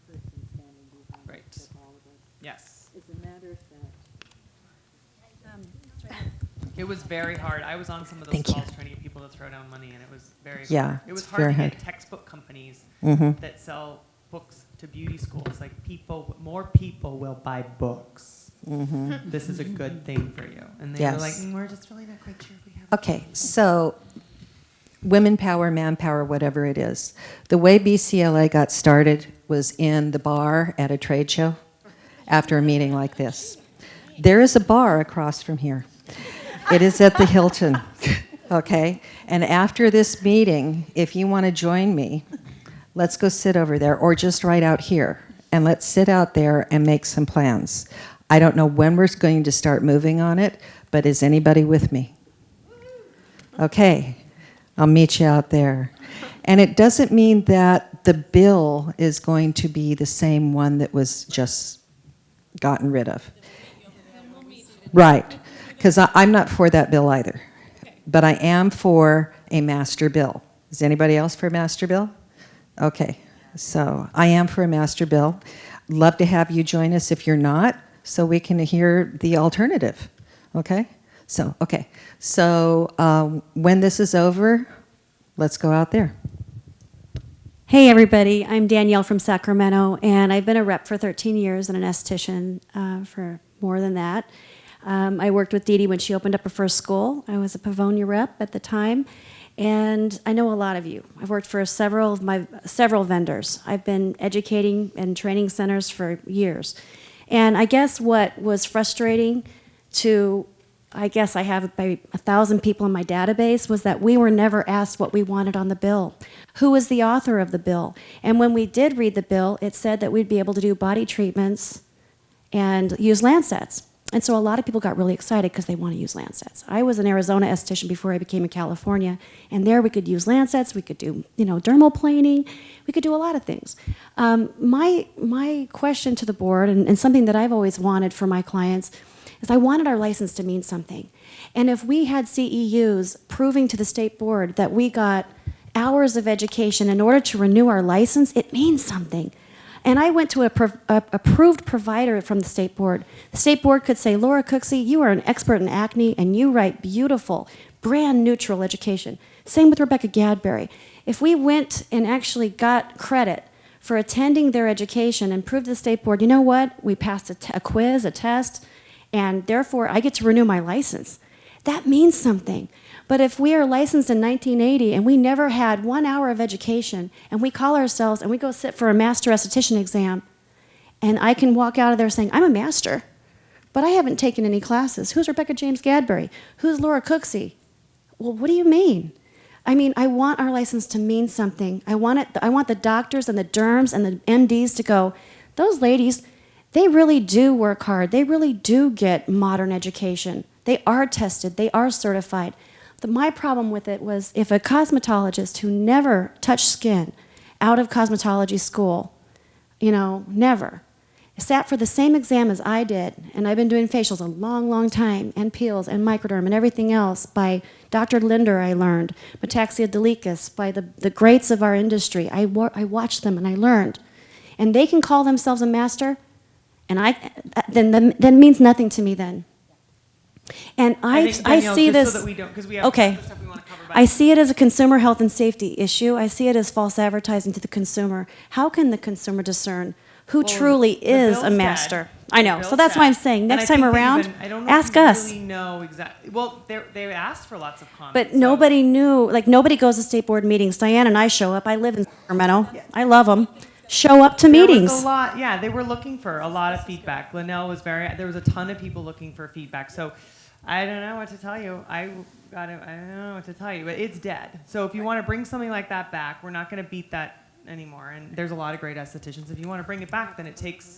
person standing behind Right. with all of us. Yes. It's a matter that It was very hard. I was on some of those Thank you. calls trying to get people to throw down money, and it was very Yeah, hard. It was it's hard very to hard. get textbook companies Mhm. that sell books to beauty schools. Like more people will buy books. Mhm. This is a good thing for you. And they were Yes. like, we're just really not quite sure if we have. Okay, so women power, manpower, whatever it is. The way BCLA got started was in the bar at a trade show after a meeting like this. There is a bar across from here. It is at the Hilton, okay? And after this meeting, if you want to join me, let's go sit over there, or just right out here, and let's sit out there and make some plans. I don't know when we're going to start moving on it, but is anybody with me? Okay, I'll meet you out there. And it doesn't mean that the bill is going to be the same one that was just gotten rid of. Right, because I'm not for that bill either. But I am for a master bill. Is anybody else for a master bill? Okay, so I am for a master bill. Love to have you join us if you're not, so we can hear the alternative. Okay? So when this is over, let's go out there. Hey everybody, I'm Danielle from Sacramento, and I've been a rep for 13 years and an esthetician for more than that. I worked with Dee Dee when she opened up her first school. I was a Pavonia rep at the time, and I know a lot of you. I've worked for several vendors. I've been educating and training centers for years. And I guess what was frustrating to, I guess I have about 1,000 people in my database, was that we were never asked what we wanted on the bill. Who was the author of the bill? And when we did read the bill, it said that we'd be able to do body treatments and use Lancets. And so a lot of people got really excited because they want to use Lancets. I was an Arizona esthetician before I became in California, and there we could use Lancets, we could do, dermal planing, we could do a lot of things. My question to the board, and something that I've always wanted for my clients, is I wanted our license to mean something. And if we had CEUs proving to the state board that we got hours of education in order to renew our license, it means something. And I went to a approved provider from the state board. The state board could say, Laura Cooksey, you are an expert in acne and you write beautiful, brand neutral education. Same with Rebecca Gadberry. If we went and actually got credit for attending their education and proved to the state board, you know what, we passed a quiz, a test, and therefore I get to renew my license. That means something. But if we are licensed in 1980 and we never had 1 hour of education, and we call ourselves and we go sit for a master esthetician exam, and I can walk out of there saying, I'm a master, but I haven't taken any classes. Who's Rebecca James Gadberry? Who's Laura Cooksey? Well, what do you mean? I mean, I want our license to mean something. I want the doctors and the derms and the MDs to go, those ladies, they really do work hard. They really do get modern education. They are tested. They are certified. My problem with it was if a cosmetologist who never touched skin out of cosmetology school, never, sat for the same exam as I did, and I've been doing facials a long, long time, and peels, and microderm, and everything else by Dr. Linder, I learned, Metaxia delicus, by the greats of our industry. I watched them and I learned. And they can call themselves a master, and then means nothing to me then. And I see this. So that we don't, because we have okay. other stuff we want to cover. I see it as a consumer health and safety issue. I see it as false advertising to the consumer. How can the consumer discern who truly is a master? Dead. I know. So that's why I'm saying next time around, ask us. Really know exactly. Well, they asked for lots of comments. But nobody knew. Like nobody goes to state board meetings. Diane and I show up. I live in Sacramento. Yeah. I love them. Show up to meetings. There was a lot. Yeah, they were looking for a lot of feedback. Linnell was there was a ton of people looking for feedback. So I don't know what to tell you. I don't know what to tell you, but it's dead. So if you want to bring something like that back, we're not going to beat that anymore. And there's a lot of great estheticians. If you want to bring it back, then it takes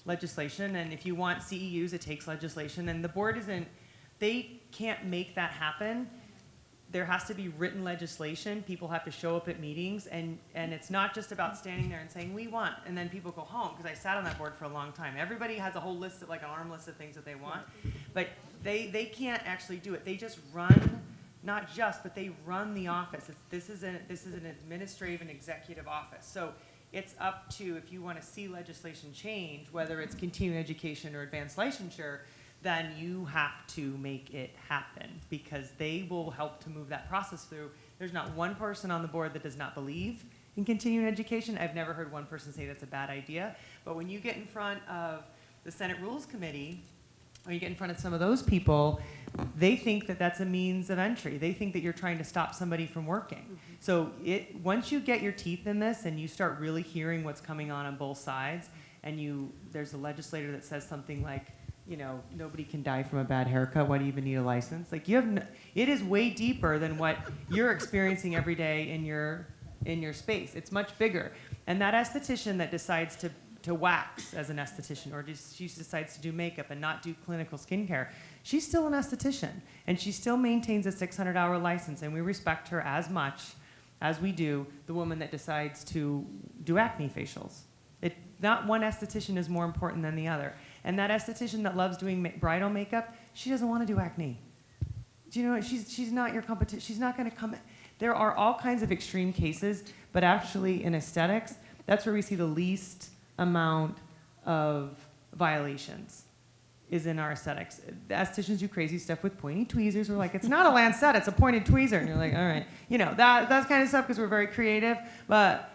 legislation. And if you want CEUs, it takes legislation. And the board they can't make that happen. There has to be written legislation. People have to show up at meetings. And it's not just about standing there and saying, we want, and then people go home. Because I sat on that board for a long time. Everybody has a whole list of, like an arm list of things that they want. But they can't actually do it. They just run, not just, but they run the office. This is an administrative and executive office. So it's up to, if you want to see legislation change, whether it's continuing education or advanced licensure, then you have to make it happen, because they will help to move that process through. There's not one person on the board that does not believe in continuing education. I've never heard one person say that's a bad idea. But when you get in front of the Senate Rules Committee, or you get in front of some of those people, they think that that's a means of entry. They think that you're trying to stop somebody from working. So once you get your teeth in this and you start really hearing what's coming on both sides, and there's a legislator that says something like, nobody can die from a bad haircut. Why do you even need a license? Like, it is way deeper than what you're experiencing every day in your space. It's much bigger. And that esthetician that decides to wax as an esthetician, or she decides to do makeup and not do clinical skincare, she's still an esthetician, and she still maintains a 600-hour license, and we respect her as much as we do the woman that decides to do acne facials. Not one esthetician is more important than the other. And that esthetician that loves doing bridal makeup, she doesn't want to do acne. Do you know what? She's not your competition. She's not going to come. There are all kinds of extreme cases, but actually in aesthetics, that's where we see the least amount of violations is in our aesthetics. The estheticians do crazy stuff with pointy tweezers. We're like, it's not a lancet, it's a pointed tweezer. And you're like, all right. That's kind of stuff because we're very creative. But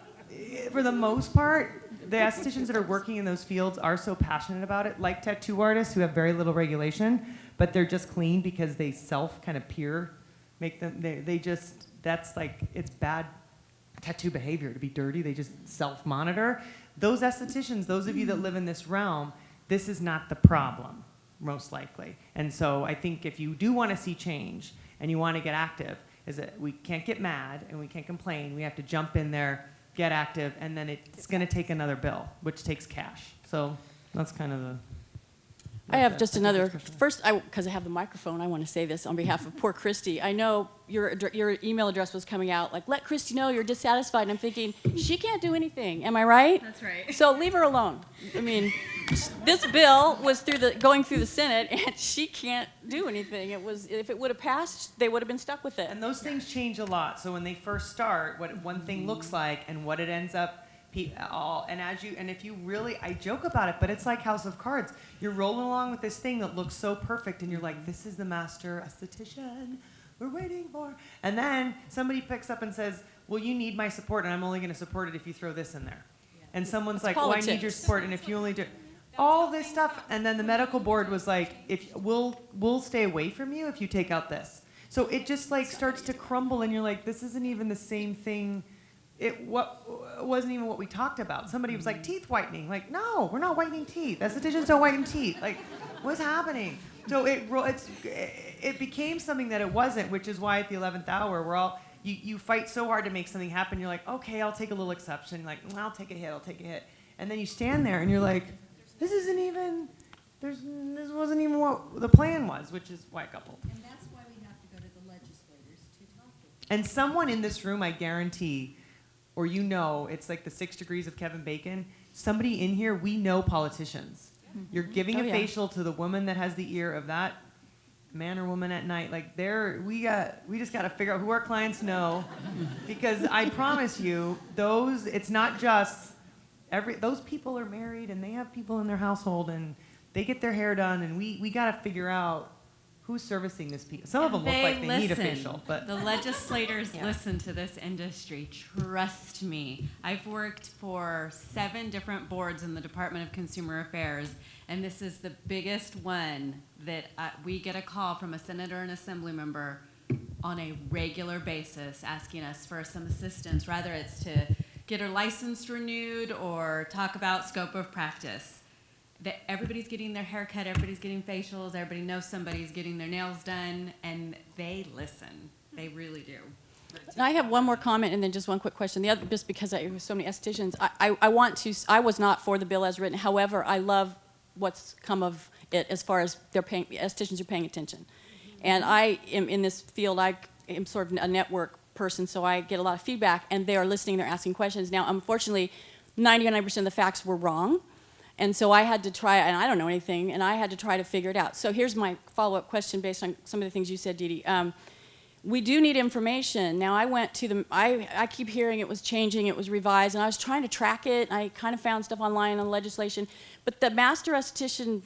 for the most part, the estheticians that are working in those fields are so passionate about it, like tattoo artists who have very little regulation, but they're just clean because they kind of peer make them, it's bad tattoo behavior to be dirty. They just self-monitor. Those estheticians, those of you that live in this realm, this is not the problem, most likely. And so I think if you do want to see change and you want to get active, is that we can't get mad and we can't complain. We have to jump in there, get active, and then it's going to take another bill, which takes cash. So that's kind of the... I have just another, first, because I have the microphone, I want to say this on behalf of poor Christy. I know your email address was coming out, like, let Christy know you're dissatisfied. And I'm thinking, she can't do anything. Am I right? That's right. So leave her alone. I mean, this bill was going through the Senate, and she can't do anything. If it would have passed, they would have been stuck with it. And those things change a lot. So when they first start, what one thing looks like and what it ends up and if you really, I joke about it, but it's like House of Cards. You're rolling along with this thing that looks so perfect, and you're like, this is the master esthetician we're waiting for. And then somebody picks up and says, well, you need my support, and I'm only going to support it if you throw this in there. Yeah. And someone's like, well, I need your support, and if you only do all this stuff. And then the medical board was like, we'll stay away from you if you take out this. So it just like starts to crumble, and you're like, this isn't even the same thing. It wasn't even what we talked about. Somebody was like, teeth whitening. Like, no, we're not whitening teeth. Estheticians don't whiten teeth. Like, what's happening? So it became something that it wasn't, which is why at the 11th hour, you fight so hard to make something happen. You're like, okay, I'll take a little exception. Like, well, I'll take a hit. And then you stand there and you're like, this wasn't even what the plan was, which is why it got pulled. And that's why we have to go to the legislators to talk to them. And someone in this room, I guarantee, or it's like the 6 degrees of Kevin Bacon. Somebody in here, we know politicians. You're giving a facial to the woman that has the ear of that man or woman at night. Like we just got to figure out who our clients know, because I promise you, it's not just those people are married and they have people in their household and they get their hair done, and we got to figure out who's servicing this people. Some of them look like they need a facial, but the legislators listen to this industry. Trust me. I've worked for 7 different boards in the Department of Consumer Affairs, and this is the biggest one that we get a call from a senator and assembly member on a regular basis asking us for some assistance, whether it's to get her license renewed or talk about scope of practice. That everybody's getting their hair cut, everybody's getting facials, everybody knows somebody's getting their nails done, and they listen. They really do. And I have one more comment and then just one quick question. The other, just because I have so many estheticians, I was not for the bill as written. However, I love what's come of it as far as estheticians are paying attention. And I am in this field, I am sort of a network person, so I get a lot of feedback, and they are listening, they're asking questions. Now, unfortunately, 99% of the facts were wrong. And so I had to try, and I don't know anything, and I had to try to figure it out. So here's my follow-up question based on some of the things you said, Dee Dee. we do need information. Now, I went to the, I keep hearing it was changing, it was revised, and I was trying to track it. I kind of found stuff online on legislation, but the Master Esthetician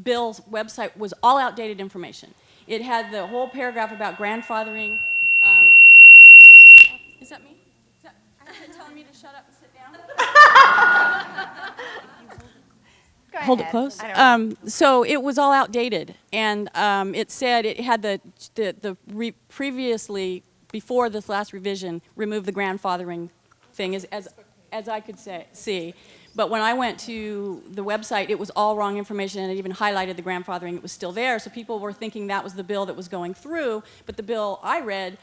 Bill's website was all outdated information. It had the whole paragraph about grandfathering. Is that me? Is that telling me to shut up and sit down? Hold it close. So it was all outdated, and it said it had previously, before this last revision, removed the grandfathering thing as I could see. But when I went to the website, it was all wrong information, and it even highlighted the grandfathering. It was still there, so people were thinking that was the bill that was going through. But the bill I read,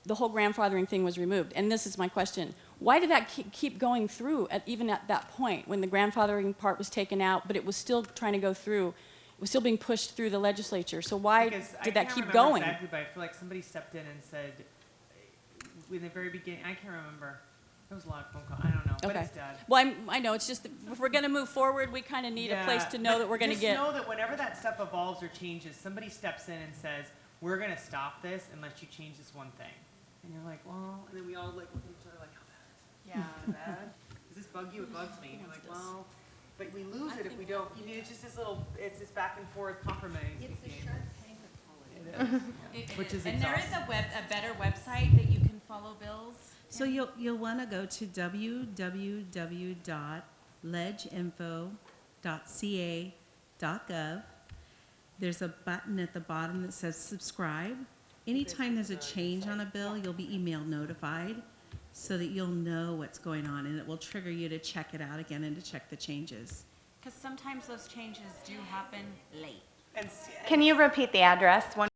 the whole grandfathering thing was removed. And this is my question. Why did that keep going through even at that point when the grandfathering part was taken out, but it was still trying to go through? It was still being pushed through the legislature. So why did that keep going? Exactly, but I feel like somebody stepped in and said, in the very beginning, I can't remember. There was a lot of phone calls. I don't know, but it's dead. Well, I know. It's just that if we're going to move forward, we kind of need a place to know that we're going to get. Just know that whenever that stuff evolves or changes, somebody steps in and says, we're going to stop this unless you change this one thing. And you're like, well, and then we all like look at each other like, how bad is it? Yeah, bad. Does this bug you? It bugs me. And you're like, well, but we lose it if we don't. You know, it's just this little, it's this back and forth compromise. It's a game. Shark Tank of politics. Which is and there is exhausting. a better website that you can follow bills. So you'll want to go to www.leginfo.ca.gov. There's a button at the bottom that says subscribe. Anytime there's a change on a bill, you'll be email notified so that you'll know what's going on, and it will trigger you to check it out again and to check the changes. Because sometimes those changes do happen late. And Can you repeat the address?